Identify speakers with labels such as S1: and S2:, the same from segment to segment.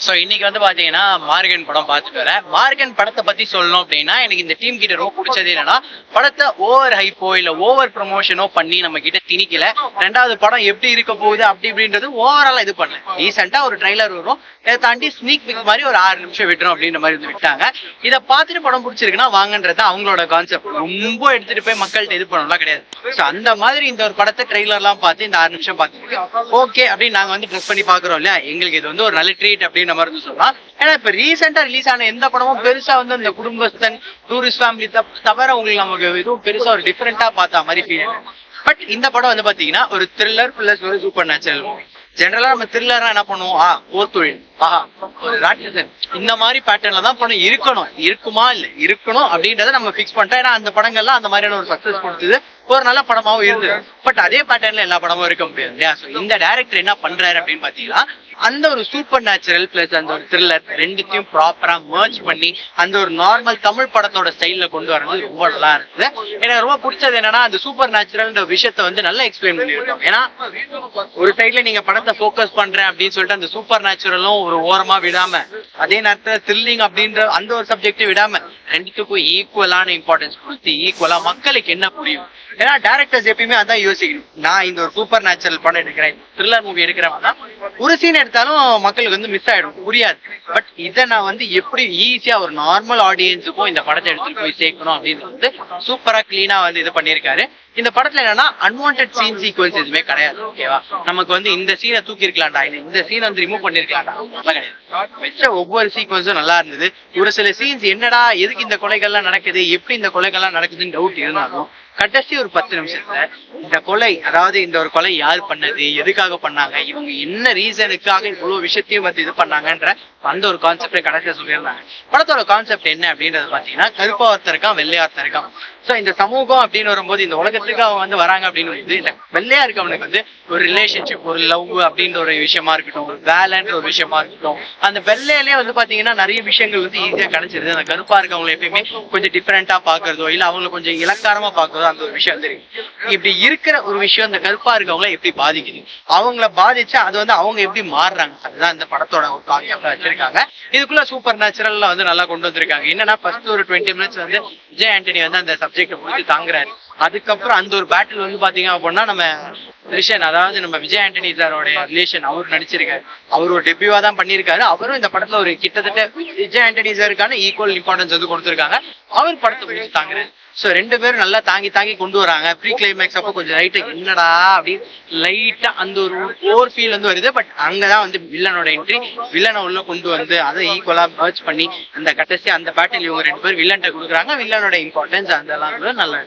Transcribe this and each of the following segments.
S1: So இன்னைக்கு வந்து பாத்தீங்கன்னா மார்கன் படம் பார்த்துட்டு வரேன். மார்கன் படத்தை பத்தி சொல்லணும் அப்படின்னா எனக்கு இந்த டீம் கிட்ட ரொம்ப பிடிச்சது என்னன்னா படத்தை ஓவர் ஹைப்போ இல்ல ஓவர் ப்ரொமோஷனோ பண்ணி நம்ம கிட்ட திணிக்கல. ரெண்டாவது படம் எப்படி இருக்க போகுது அப்படி இப்படின்றது ஓவராலா இது பண்ணல. ரீசெண்டா ஒரு ட்ரைலர் வரும், இதை தாண்டி ஸ்னீக் பிக் மாதிரி ஒரு 6 நிமிஷம் விட்டுரும் அப்படின்ற மாதிரி வந்து விட்டாங்க. இதை பார்த்துட்டு படம் பிடிச்சிருக்குன்னா வாங்கன்றது அவங்களோட கான்செப்ட். ரொம்ப எடுத்துட்டு போய் மக்கள்கிட்ட இது பண்ணலாம் கிடையாது. ஸோ அந்த மாதிரி இந்த ஒரு படத்தை ட்ரெய்லர்லாம் பார்த்து இந்த 6 நிமிஷம் பார்த்துட்டு ஓகே அப்படின்னு நாங்க வந்து ட்ரெஸ் பண்ணி பாக்குறோம் இல்லையா, எங்களுக்கு இது வந்து ஒரு நல்ல ட்ரீட் அப்படின்னு மாதிரி சொல்லலாம். ஏன்னா இப்ப ரீசெண்டா ரிலீஸ் ஆன எந்த படமும் பெருசா வந்து இந்த குடும்பஸ்தன் டூரிஸ்ட் ஃபேமிலி தவிர உங்களுக்கு நமக்கு எதுவும் பெருசா ஒரு டிஃபரெண்டா பார்த்தா மாதிரி ஃபீல். பட் இந்த படம் வந்து பாத்தீங்கன்னா ஒரு த்ரில்லர் பிளஸ் ஒரு சூப்பர் நேச்சுரல் மூவி. ஜெனரலா நம்ம த்ரில்லரா என்ன பண்ணுவோம், போர் தொழில், ஒரு ராட்சசன், இந்த மாதிரி பேட்டர்ன்ல தான் படம் இருக்கணும், இருக்குமா இல்ல இருக்கணும் அப்படின்றத நம்ம பிக்ஸ் பண்ணிட்டோம். ஏன்னா அந்த படங்கள்லாம் அந்த மாதிரியான ஒரு சக்சஸ் கொடுத்தது, ஒரு நல்ல படமாவும் இருந்தது. பட் அதே பேட்டர்ன்ல எல்லா படமும் இருக்க முடியாது இல்லையா. இந்த டைரக்டர் என்ன பண்றாரு அப்படின்னு பாத்தீங்கன்னா அந்த ஒரு சூப்பர் நேச்சுரல் பிளஸ் அந்த ஒரு த்ரில்லர் ரெண்டுத்தையும் ப்ராப்பரா மர்ஜ் பண்ணி அந்த ஒரு நார்மல் தமிழ் படத்தோட ஸ்டைல்ல கொண்டு வரது ரொம்ப நல்லா இருந்தது. எனக்கு ரொம்ப பிடிச்சது என்னன்னா அந்த சூப்பர் நேச்சுரல் விஷயத்த வந்து நல்லா எக்ஸ்பிளைன் பண்ணிருக்கோம். ஏன்னா ஒரு சைட்ல நீங்க படத்தை போக்கஸ் பண்றேன் அப்படின்னு சொல்லிட்டு அந்த சூப்பர் நேச்சுரலும் ஒரு ஓரமா விடாம, அதே நேரத்துல த்ரில்லிங் அப்படின்ற அந்த ஒரு சப்ஜெக்ட் விடாம ரெண்டுத்துக்கும் ஈக்குவலான இம்பார்ட்டன்ஸ் கொடுத்து ஈக்குவலா மக்களுக்கு என்ன புரியும். ஏன்னா டைரக்டர்ஸ் எப்பயுமே அதான் யோசிக்கணும். நான் இந்த ஒரு சூப்பர் நேச்சுரல் படம் எடுக்கிறேன், த்ரில்லர் மூவி எடுக்கிறேன்னா ஒரு சீன் எடுத்தாலும் மக்களுக்கு வந்து மிஸ் ஆயிடும், புரியாது. பட் இதை நான் வந்து எப்படி ஈஸியா ஒரு நார்மல் ஆடியன்ஸுக்கும் இந்த படத்தை எடுத்துட்டு போய் சேர்க்கணும் அப்படின்னு வந்து சூப்பரா கிளீனா வந்து இது பண்ணியிருக்காரு. இந்த படத்துல என்னன்னா அன்வான்ட் சீன் சீக்வன்ஸ் எதுவுமே கிடையாது. ஓகேவா, நமக்கு வந்து இந்த சீனை தூக்கி இருக்கலாம்டா, இந்த சீனை வந்து ரிமூவ் பண்ணிருக்கலாம்டா, கிடையாது. வச்ச ஒவ்வொரு சீக்வன்ஸும் நல்லா இருந்தது. ஒரு சில சீன்ஸ் என்னடா எதுக்கு இந்த கொலைகள்லாம் நடக்குது, எப்படி இந்த கொலைகள்லாம் நடக்குதுன்னு டவுட் இருந்தாலும் கடைசி ஒரு 10 நிமிஷத்துல இந்த கொலை, அதாவது இந்த ஒரு கொலை யார் பண்ணது, எதுக்காக பண்ணாங்க, இவங்க என்ன ரீசனுக்காக இவ்வளவு விஷயத்தையும் வந்து இது பண்ணாங்கன்ற அந்த ஒரு கான்செப்டை கடைசியா சொல்லியிருந்தாங்க. படத்தோட கான்செப்ட் என்ன அப்படின்றது பாத்தீங்கன்னா கருப்பா ஒருத்தர் இருக்கான், வெள்ளையா ஒருத்தர் இருக்கான். சோ இந்த சமூகம் அப்படின்னு வரும்போது இந்த உலகத்துக்கு அவன் வந்து வராங்க அப்படின்னு வந்து இந்த வெள்ளையா இருக்கவனுக்கு வந்து ஒரு ரிலேஷன்ஷிப், ஒரு லவ் அப்படின்ற ஒரு விஷயமா இருக்கட்டும், ஒரு வேலைன்ற ஒரு விஷயமா இருக்கட்டும், அந்த வெள்ளையிலேயே வந்து பாத்தீங்கன்னா நிறைய விஷயங்கள் வந்து ஈஸியா கிடைச்சிருது. அந்த கருப்பா இருக்கவங்களை எப்பயுமே கொஞ்சம் டிஃபரெண்டா பாக்குறதோ இல்ல அவங்களை கொஞ்சம் இலக்காரமா பாக்குறதோ அந்த ஒரு விஷயம் தெரியும். இப்படி இருக்கிற ஒரு விஷயம் இந்த கருப்பா இருக்கவங்களை எப்படி பாதிக்குது, அவங்கள பாதிச்சா அது வந்து அவங்க எப்படி மாறுறாங்க, அதுதான் இந்த படத்தோட ஒரு கான்செப்டா வச்சிருக்காங்க. இதுக்குள்ள சூப்பர் நேச்சுரல்ல வந்து நல்லா கொண்டு வந்திருக்காங்க. என்னன்னா ஃபர்ஸ்ட் ஒரு 20 மினிட்ஸ் வந்து விஜய் ஆண்டனி வந்து அந்த சப்ஜெக்ட் முடிச்சு தாங்குறாரு. அதுக்கப்புறம் அந்த ஒரு பேட்டில் வந்து பாத்தீங்க அப்படின்னா நம்ம ரிலேஷன், அதாவது நம்ம விஜய் ஆண்டனி சாரோட ரிலேஷன் அவர் நடிச்சிருக்காரு. அவர் ஒரு டெபியூவா தான் பண்ணியிருக்காரு. அவரும் இந்த படத்துல ஒரு கிட்டத்தட்ட விஜய் ஆண்டனி சாருக்கான ஈக்குவல் இம்பார்ட்டன்ஸ் வந்து கொடுத்துருக்காங்க. அவர் படத்தை முடிச்சு தாங்குறாரு. சோ 2 பேரும் நல்லா தாங்கி தாங்கி கொண்டு வராங்க. ப்ரீ கிளைமேக்ஸ் அப்போ கொஞ்சம் லைட்டா என்னடா அப்படின்னு லைட்டா அந்த ஒரு ஓவர் ஃபீல் வந்து வருது. பட் அங்கதான் வந்து வில்லனோட என்ட்ரி, வில்லனை உள்ள கொண்டு வந்து அதை ஈக்குவலா மர்ஜ் பண்ணி அந்த கடைசி அந்த பேட்டில் இவங்க 2 பேர் வில்லன்ட்ட கொடுக்குறாங்க. வில்லனோட இம்பார்ட்டன்ஸ் அதெல்லாம் கூட நல்ல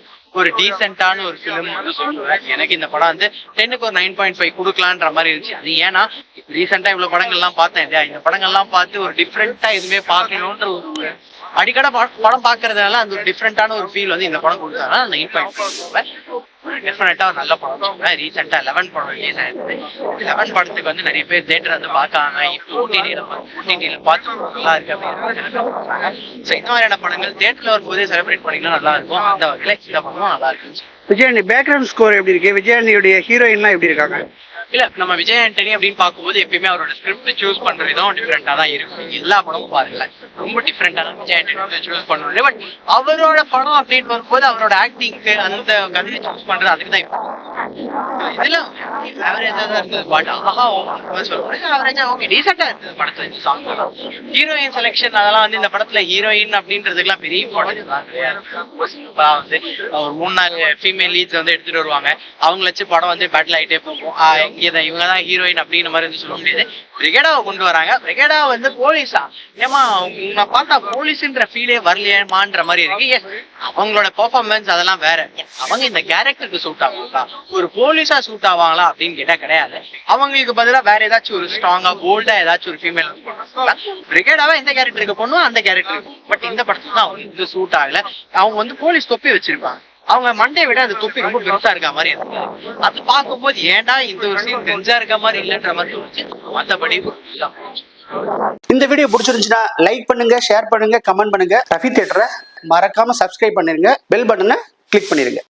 S1: ஒரு டீசென்டான ஒரு ஃபிலிம் வந்து சொல்லுவேன். எனக்கு இந்த படம் வந்து 10க்கு ஒரு 9.5 கொடுக்கலான்ற மாதிரி இருந்துச்சு. அது ஏன்னா ரீசெண்டா இவ்வளவு படங்கள்லாம் பார்த்தேன் இல்லையா, இந்த படங்கள்லாம் பார்த்து ஒரு டிஃப்ரெண்டா எதுவுமே பார்க்கணுன்ற ஒரு அடிக்கடி படம் பாக்குறதுனால அந்த ஒரு டிஃப்ரெண்டான ஒரு ஃபீல் வந்து இந்த படம் கொடுத்தாங்க. 9.5 டெஃபினட்டா ஒரு நல்ல படம் சொல்லுவேன். ரீசெண்டா 11 படம் ரிலீஸ் ஆயிருக்கு. 11 படத்துக்கு வந்து நிறைய பேர் தியேட்டர் வந்து பார்க்காம இப்போ ஓடிடியில பார்த்து நல்லா இருக்கு அப்படின்னு. ஸோ இந்த மாதிரியான படங்கள் தியேட்டர்ல வரும்போதே செலிப்ரேட் பண்ணிங்கன்னா நல்லா இருக்கும். அந்த வகையில இந்த படமும் நல்லா இருக்கு.
S2: விஜயாண்டி பேக்ரவுண்ட் ஸ்கோர் எப்படி இருக்கு, விஜயாண்டியுடைய ஹீரோயின்லாம் எப்படி இருக்காங்க?
S1: இல்ல நம்ம விஜய் ஆண்டனி அப்படின்னு பார்க்கும்போது எப்பயுமே அவரோட ஸ்கிரிப்ட் சூஸ் பண்ற விதம் டிஃப்ரெண்டா தான் இருக்கும். எல்லா படமும் பாருங்க ரொம்ப டிஃப்ரெண்டா தான் விஜய் ஆண்டனி சூஸ் பண்ணுவாரு. பட் அவரோட படம் அப்படின்னு வரும்போது அவரோட ஆக்டிங்க்கு அந்த கதையை சூஸ் பண்றது அதுக்கு தான் இதுல ஆவரேஜா தான் இருந்தது. பட் ஆவரேஜா ஓகே டீசெண்டா இருந்தது படத்துல. சாங் ஹீரோயின் செலெக்ஷன் அதெல்லாம் வந்து இந்த படத்துல ஹீரோயின் அப்படின்றதுக்குலாம் பெரிய இம்பார்ட்டன்ஸ் தான் கிடையாது. வந்து ஒரு 3-4 ஃபீமேல் லீட்ஸ் வந்து எடுத்துட்டு வருவாங்க. அவங்கள வச்சு படம் வந்து பேட்டில் ஆகிட்டே போகும். இவங்கதான் ஹீரோயின் அப்படின்னு மாதிரி வந்து சொல்ல முடியாது. பிரிகேடாவை கொண்டு வராங்க. பிரிகேடா வந்து போலீஸா, ஏமா உங்களை பார்த்தா போலீஸ்ன்ற ஃபீலே வரலையேமான்ற மாதிரி இருக்கு. எஸ், அவங்களோட பெர்ஃபார்மன்ஸ் அதெல்லாம் வேற. அவங்க இந்த கேரக்டருக்கு சூட் ஆகுங்களா, ஒரு போலீஸா சூட் ஆவாங்களா அப்படின்னு கேட்டா கிடையாது. அவங்களுக்கு பதிலாக வேற ஏதாச்சும் ஒரு ஸ்ட்ராங்கா போல்டா ஏதாச்சும் ஒரு ஃபீமேல் பிரிகேடாவா எந்த கேரக்டருக்கு பண்ணுவோம் அந்த கேரக்டருக்கு. பட் இந்த படத்துல தான் அவங்க வந்து சூட் ஆகல. அவங்க வந்து போலீஸ் தொப்பி வச்சிருப்பாங்க. அவங்க மண்டே விட அந்த தொப்பி ரொம்ப பெருசா இருக்க மாதிரி இருக்கு. அது பார்க்கும்போது ஏன்டா இந்த ஒரு சீன் பெருசா இருக்க மாதிரி இல்லைன்ற மாதிரி தோணுச்சு. மற்றபடி
S2: இந்த வீடியோ பிடிச்சிருந்துச்சுன்னா லைக் பண்ணுங்க, ஷேர் பண்ணுங்க, கமெண்ட் பண்ணுங்க. ரஃபி தியேட்டரை மறக்காம சப்ஸ்கிரைப் பண்ணிருங்க, பெல் பட்டனை கிளிக் பண்ணிருங்க.